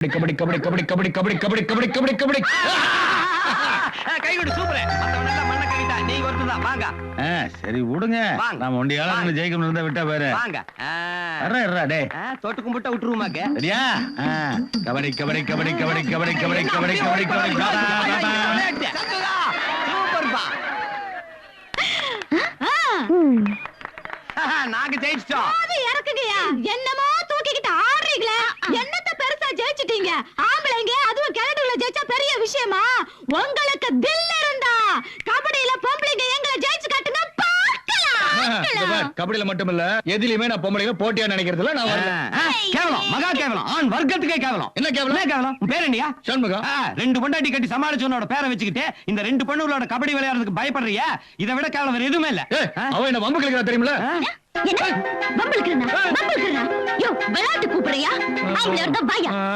கபடி கபடி கபடி கபடி கபடி கபடி கபடி கபடி கபடி கை கொடு சூப்பர். மத்தவங்க எல்லாம் மண்ண கவிட்டா நீங்க ஒருத்தர் வாங்க. சரி விடுங்க. நாம ஒண்டியால ஜெயிக்கணும் இருந்தா விட்டா பாரு. வாங்க. இருடா டேய். தொட்டு கும்பிட்டா விட்டுருமாக்க. சரியா? கபடி கபடி கபடி கபடி கபடி கபடி கபடி கபடி கபடி சூப்பர்ப்பா. நாங்க ஜெயிச்சிட்டோம். அது இறக்குங்கயா. என்னமோ தூக்கிக்கிட்டு ஆடுறீங்களே. என்னத்த பெருசா ஜெயிச்சிட்டீங்க? ஆம்பளைங்க அதுவும் கிழடுல ஜெயிச்சா பெரிய விஷயமா? உங்களுக்கு தில் இருந்தா கபடியில பொம்பளைங்க எங்களை ஜெயிச்சு காட்டுங்க பார்க்கலாம். கபடியில மட்டும் இல்ல எதிலுமே நான் பொம்பளைங்க போட்டியா நினைக்கிறதுல நான் கேவலம், மகா கேவலம், ஆண் வர்க்கத்துக்கே கேவலம். என்ன கேவலம்? என்ன கேவலம்? உன் பேர் என்னையா? சண்முகம். 2 பொண்டாட்டி கட்டி சமாளிச்சவனோட பேரை வச்சுக்கிட்டு இந்த 2 பொண்ணுகளோட கபடி விளையாடுறதுக்கு பயப்படுறியா? இதை விட கேவலம் வேற எதுவுமே இல்ல. அவன் என்ன வம்பு கிழக்கிறா தெரியுமில? என்ன பம்பளுக்குறா? யோ விளையாட்டு கூப்பிடுறியா? அவங்களோட பாயா